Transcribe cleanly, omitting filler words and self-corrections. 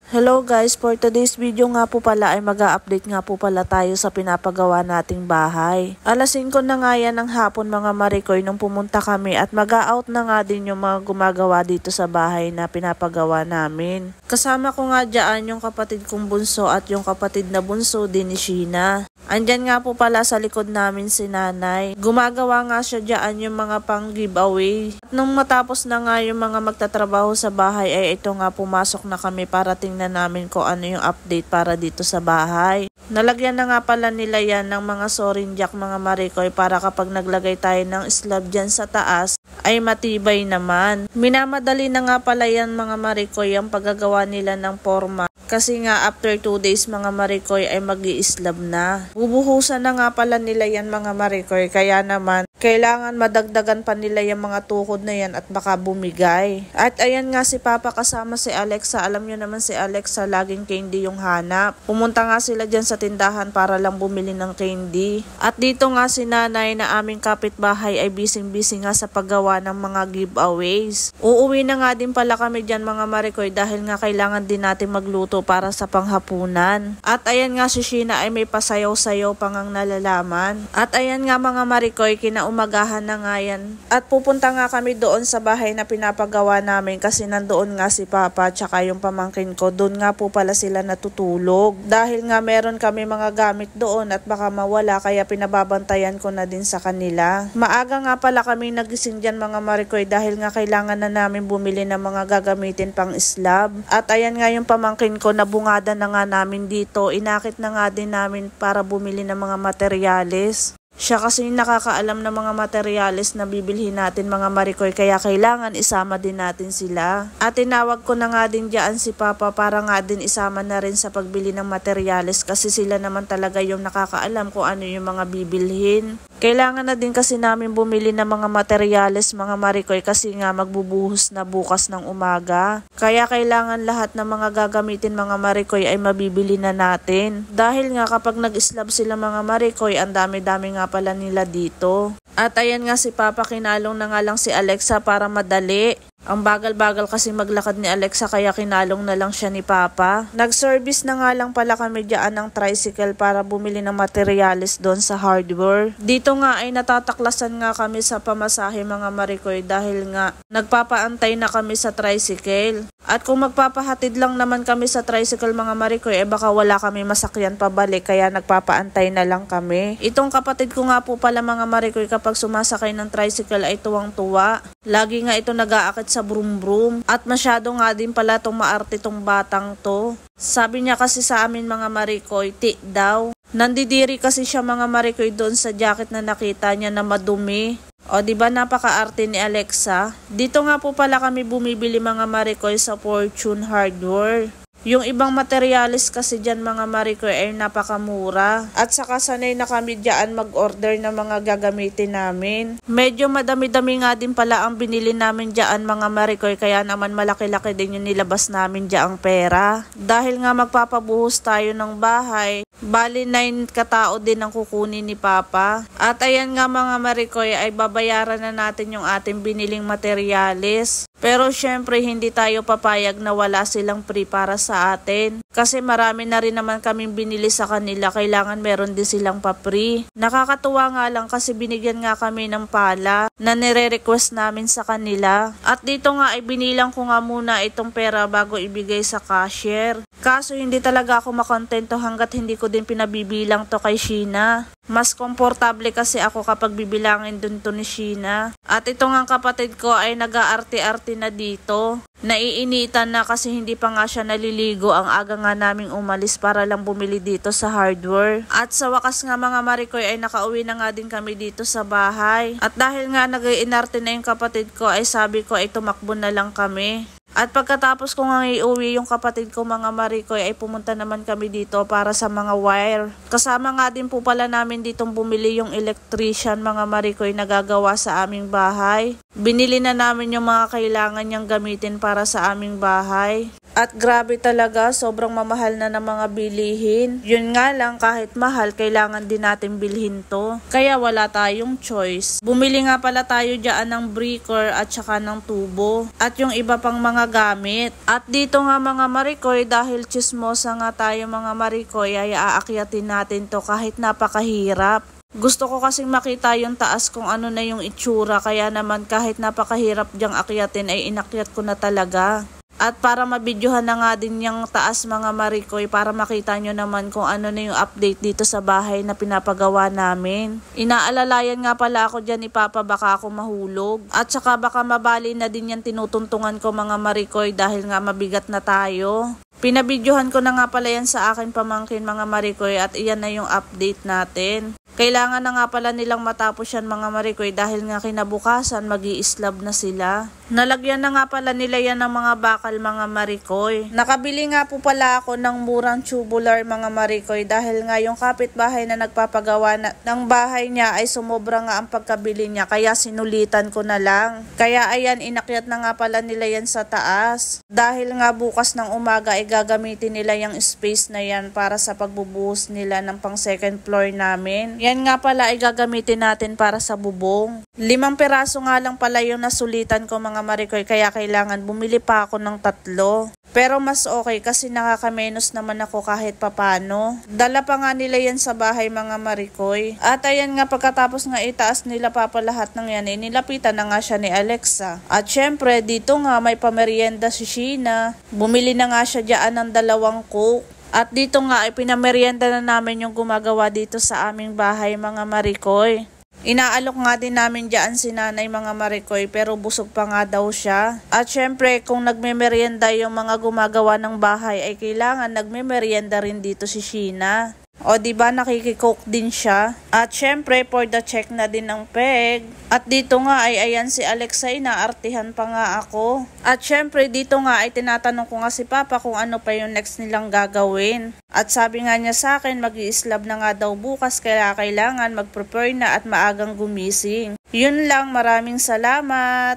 Hello guys, for today's video nga po pala ay mag-a-update nga po pala tayo sa pinapagawa nating bahay. Alas 5 na nga yan ng hapon mga Maricoy nung pumunta kami at mag-a-out na nga din yung mga gumagawa dito sa bahay na pinapagawa namin. Kasama ko nga dyan yung kapatid kong bunso at yung kapatid na bunso din ni Sheena. Andyan nga po pala sa likod namin si nanay. Gumagawa nga siya dyan yung mga pang giveaway. At nung matapos na nga yung mga magtatrabaho sa bahay ay ito nga pumasok na kami para tingnan namin kung ano yung update para dito sa bahay. Nalagyan na nga pala nila yan ng mga soaring jack mga Maricoy para kapag naglagay tayo ng slab dyan sa taas ay matibay naman. Minamadali na nga pala yan mga Maricoy ang paggagawa nila ng forma. Kasi nga after 2 days mga Maricoy ay mag-i-slab na. Bubuhusan na nga pala nila yan mga Maricoy. Kaya naman kailangan madagdagan pa nila yung mga tukod na yan at baka bumigay. At ayan nga si Papa kasama si Alexa. Alam nyo naman si Alexa laging candy yung hanap. Pumunta nga sila dyan sa tindahan para lang bumili ng candy. At dito nga si nanay na aming kapitbahay ay busy nga sa paggawa ng mga giveaways. Uuwi na nga din pala kami dyan mga Maricoy dahil nga kailangan din natin magluto para sa panghapunan. At ayan nga si Sheena ay may pasayaw-sayaw pang ang nalalaman. At ayan nga mga Maricoy, kinaumagahan na nga yan. At pupunta nga kami doon sa bahay na pinapagawa namin kasi nandoon nga si Papa tsaka yung pamangkin ko. Doon nga po pala sila natutulog. Dahil nga meron kami mga gamit doon at baka mawala kaya pinababantayan ko na din sa kanila. Maaga nga pala kami nagising dyan mga Maricoy dahil nga kailangan na namin bumili ng mga gagamitin pang slab. At ayan nga yung pamangkin ko, nabungada na nga namin dito. Inakit na nga din namin para bumili ng mga materyales. Siya kasi nakakaalam ng mga materyales na bibilhin natin mga Maricoy kaya kailangan isama din natin sila. At tinawag ko na nga din dyan si Papa para nga din isama na rin sa pagbili ng materyales kasi sila naman talaga yung nakakaalam kung ano yung mga bibilhin. Kailangan na din kasi namin bumili ng mga materyales mga Maricoy kasi nga magbubuhos na bukas ng umaga. Kaya kailangan lahat ng mga gagamitin mga Maricoy ay mabibili na natin. Dahil nga kapag nag-slab sila mga Maricoy, ang dami-dami nga pala nila dito. At ayan nga si Papa, kinalong na nga lang si Alexa para madali. Ang bagal-bagal kasi maglakad ni Alexa kaya kinalong na lang siya ni Papa. Nag-service na nga lang pala kami dyan ng tricycle para bumili ng materyales doon sa hardware. Dito nga ay natataklasan nga kami sa pamasahe mga Maricoy dahil nga nagpapaantay na kami sa tricycle. At kung magpapahatid lang naman kami sa tricycle mga Maricoy, baka wala kami masakyan pabalik kaya nagpapaantay na lang kami. Itong kapatid ko nga po pala mga Maricoy kapag sumasakay ng tricycle ay tuwang-tuwa. Lagi nga ito nag-aakit sa brum-brum. At masyado nga din pala itong maarte tong batang to. Sabi niya kasi sa amin mga Maricoy, ti daw. Nandidiri kasi siya mga Maricoy doon sa jacket na nakita niya na madumi. O diba napaka-arte ni Alexa? Dito nga po pala kami bumibili mga Maricoy sa Fortune Hardware. Yung ibang materyales kasi dyan mga Maricoy ay napakamura. At saka sanay na kami dyan mag-order ng mga gagamitin namin. Medyo madami-dami nga din pala ang binili namin dyan mga Maricoy kaya naman malaki-laki din yung nilabas namin dyan ang pera. Dahil nga magpapabuhos tayo ng bahay, bali 9 katao din ang kukunin ni Papa. At ayan nga mga Maricoy ay babayaran na natin yung ating biniling materyales. Pero syempre hindi tayo papayag na wala silang free para sa atin. Kasi marami na rin naman kaming binili sa kanila, kailangan meron din silang pa-free. Nakakatuwa nga lang kasi binigyan nga kami ng pala na nire-request namin sa kanila. At dito nga ay binilang ko nga muna itong pera bago ibigay sa cashier. Kaso hindi talaga ako makontento hanggat hindi ko din pinabibilang to kay Sheena. Mas komportable kasi ako kapag bibilangin dun to ni Sheena. At ito nga kapatid ko ay nag-aarte-arte na dito. Naiinitan na kasi hindi pa nga siya naliligo. Ang aga nga naming umalis para lang bumili dito sa hardware. At sa wakas nga mga Maricoy ay nakauwi na nga din kami dito sa bahay. At dahil nga nag-iinarte na yung kapatid ko ay sabi ko ay tumakbo na lang kami. At pagkatapos ko nga iuwi yung kapatid ko mga Maricoy ay pumunta naman kami dito para sa mga wire. Kasama nga din po pala namin ditong bumili yung electrician mga Maricoy na gagawa sa aming bahay. Binili na namin yung mga kailangan niyang gamitin para sa aming bahay. At grabe talaga, sobrang mamahal na ng mga bilihin. Yun nga lang, kahit mahal, kailangan din natin bilhin to. Kaya wala tayong choice. Bumili nga pala tayo dyan ng breaker at saka ng tubo. At yung iba pang mga gamit. At dito nga mga Marikoy, dahil chismosa nga tayo mga Marikoy, ay aakyatin natin to kahit napakahirap. Gusto ko kasing makita yung taas kung ano na yung itsura, kaya naman kahit napakahirap diyang akyatin ay inakyat ko na talaga. At para mabidyohan na nga din yung taas mga Marikoy para makita nyo naman kung ano na yung update dito sa bahay na pinapagawa namin. Inaalalayan nga pala ako dyan ni Papa baka ako mahulog. At saka baka mabali na din yan tinutuntungan ko mga Marikoy dahil nga mabigat na tayo. Pinabidyohan ko na nga pala yan sa akin pamangkin mga Marikoy at iyan na yung update natin. Kailangan na nga pala nilang matapos yan mga Marikoy dahil nga kinabukasan mag-i-slab na sila. Nalagyan na nga pala nila yan ng mga bakal mga Marikoy. Nakabili nga po pala ako ng murang tubular mga Marikoy dahil nga yung kapitbahay na nagpapagawa ng bahay niya ay sumobra nga ang pagkabili niya kaya sinulitan ko na lang. Kaya ayan, inakyat na nga pala nila yan sa taas. Dahil nga bukas ng umaga ay gagamitin nila yung space na yan para sa pagbubuhos nila ng pang second floor namin. Yan nga pala ay gagamitin natin para sa bubong. 5 piraso nga lang pala yung nasulitan ko mga Marikoy kaya kailangan bumili pa ako ng 3. Pero mas okay kasi nakakamenos naman ako kahit papano. Dala pa nga nila yan sa bahay mga Marikoy. At ayan nga pagkatapos nga itaas nila papa lahat ng yan, nilapitan na nga siya ni Alexa. At syempre dito nga may pamerienda si Sheena. Bumili na nga siya dyan ng 2 Coke. At dito nga ay pinamerienda na namin yung gumagawa dito sa aming bahay mga Marikoy. Inaalok nga din namin dyan si nanay mga Marikoy pero busog pa nga daw siya. At syempre kung nagmemeryenda yung mga gumagawa ng bahay ay kailangan nagmemeryenda rin dito si Sheena. O diba nakikikoke din siya. At syempre for the check na din ng peg. At dito nga ay ayan si Alexa ay naartihan pa nga ako. At syempre dito nga ay tinatanong ko nga si Papa kung ano pa yung next nilang gagawin. At sabi nga niya sa akin mag-i-slab na nga daw bukas kaya kailangan mag-prepare na at maagang gumising. Yun lang, maraming salamat.